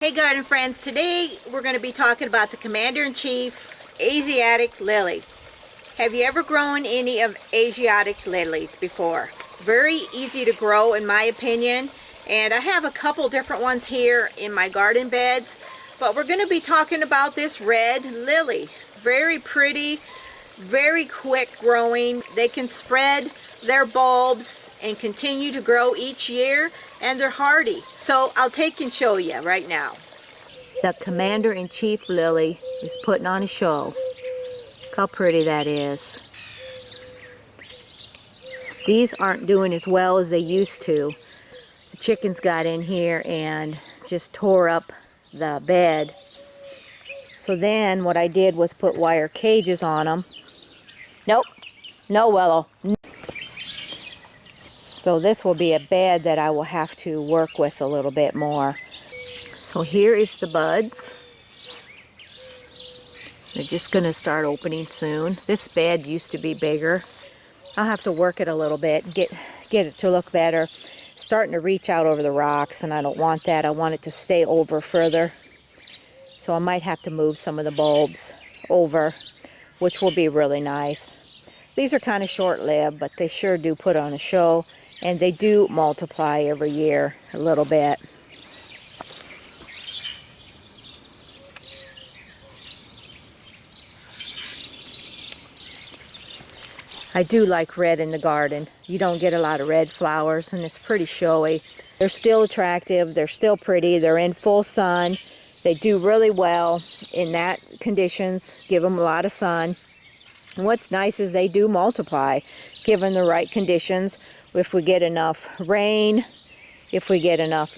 Hey garden friends, today we're going to be talking about the Commander-in-Chief Asiatic lily. Have you ever grown any of Asiatic lilies before? Very easy to grow in my opinion, and I have a couple different ones here in my garden beds, but we're going to be talking about this red lily. Very pretty, very quick growing. They can spread their bulbs and continue to grow each year, and they're hardy. So I'll take and show you right now. The Commander-in-Chief lily is putting on a show. Look how pretty that is. These aren't doing as well as they used to. The chickens got in here and just tore up the bed. So then what I did was put wire cages on them. Nope, no Willow. So this will be a bed that I will have to work with a little bit more. So here is the buds. They're just going to start opening soon. This bed used to be bigger. I'll have to work it a little bit and get it to look better. It's starting to reach out over the rocks, and I don't want that. I want it to stay over further. So I might have to move some of the bulbs over, which will be really nice. These are kind of short-lived, but they sure do put on a show, and they do multiply every year a little bit. I do like red in the garden. You don't get a lot of red flowers, and it's pretty showy. They're still attractive, they're still pretty, they're in full sun. They do really well in that conditions, give them a lot of sun. And what's nice is they do multiply, given the right conditions. If we get enough rain, if they get enough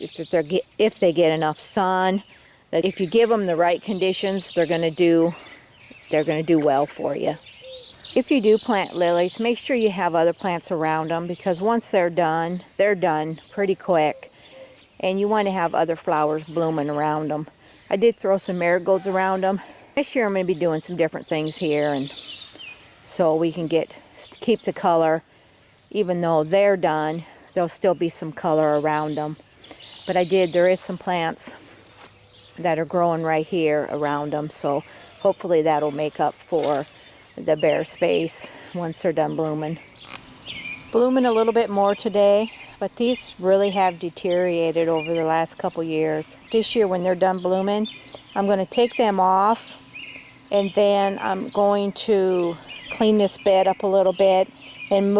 sun, that if you give them the right conditions, they're going to do well for you. If you do plant lilies, make sure you have other plants around them, because once they're done pretty quick, and you want to have other flowers blooming around them. I did throw some marigolds around them. This year I'm going to be doing some different things here, and so we can keep the color. Even though they're done, there'll still be some color around them. But there is some plants that are growing right here around them, so hopefully that'll make up for the bare space once they're done blooming. Blooming a little bit more today, but these really have deteriorated over the last couple years. This year when they're done blooming, I'm going to take them off, and then I'm going to clean this bed up a little bit and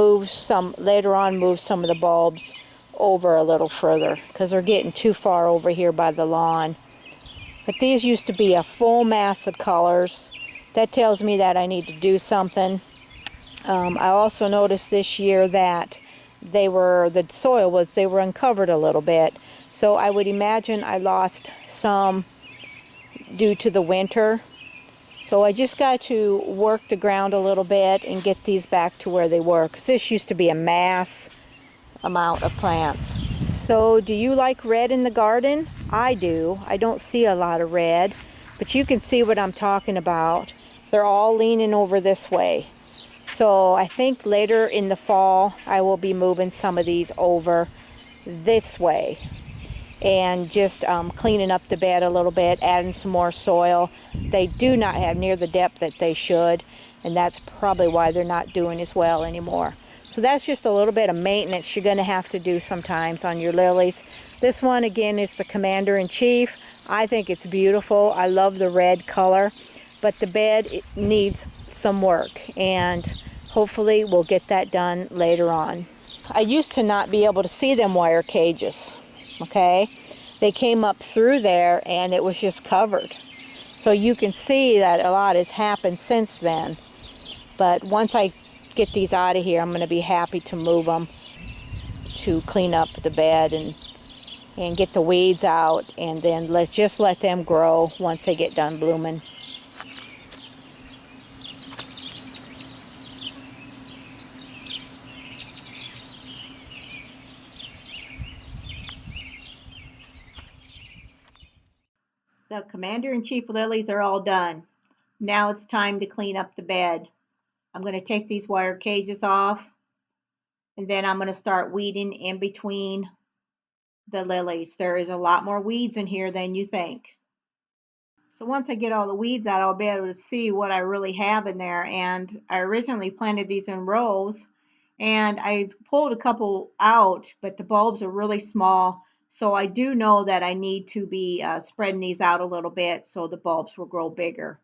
later on move some of the bulbs over a little further, because they're getting too far over here by the lawn. But these used to be a full mass of colors. That tells me that I need to do something. I also noticed this year that they were uncovered a little bit. So I would imagine I lost some due to the winter. So I just got to work the ground a little bit and get these back to where they were, because this used to be a mass amount of plants. So do you like red in the garden? I do. I don't see a lot of red, but you can see what I'm talking about. They're all leaning over this way. So I think later in the fall I will be moving some of these over this way and just cleaning up the bed a little bit, adding some more soil. They do not have near the depth that they should, and that's probably why they're not doing as well anymore. So that's just a little bit of maintenance you're going to have to do sometimes on your lilies. This one again is the Commander-in-Chief. I think it's beautiful. I love the red color, but the bed, it needs some work, and hopefully we'll get that done later on. I used to not be able to see them wire cages, okay? They came up through there and it was just covered. So you can see that a lot has happened since then. But once I get these out of here, I'm going to be happy to move them to clean up the bed and get the weeds out, and then let's let them grow once they get done blooming. The Commander-in-Chief lilies are all done. Now it's time to clean up the bed. I'm going to take these wire cages off, and then I'm going to start weeding in between the lilies. There is a lot more weeds in here than you think. So once I get all the weeds out, I'll be able to see what I really have in there. And I originally planted these in rows, and I pulled a couple out, but the bulbs are really small. So I do know that I need to be spreading these out a little bit so the bulbs will grow bigger.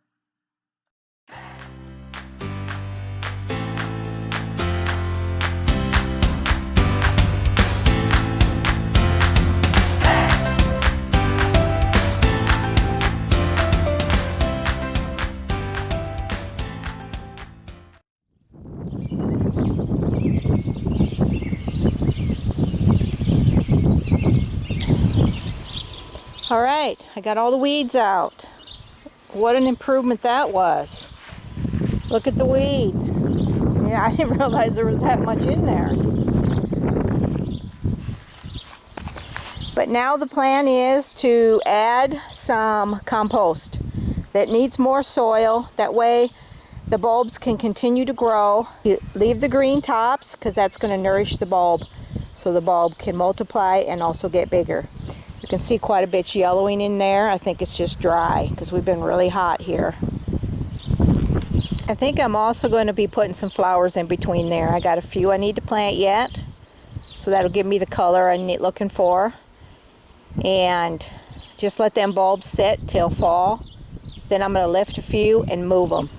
All right, I got all the weeds out. What an improvement that was. Look at the weeds. Yeah, I didn't realize there was that much in there. But now the plan is to add some compost that needs more soil. That way the bulbs can continue to grow. You leave the green tops because that's going to nourish the bulb so the bulb can multiply and also get bigger. You can see quite a bit yellowing in there. I think it's just dry because we've been really hot here. I think I'm also going to be putting some flowers in between there. I got a few I need to plant yet, so that'll give me the color I'm looking for. And just let them bulbs sit till fall. Then I'm going to lift a few and move them.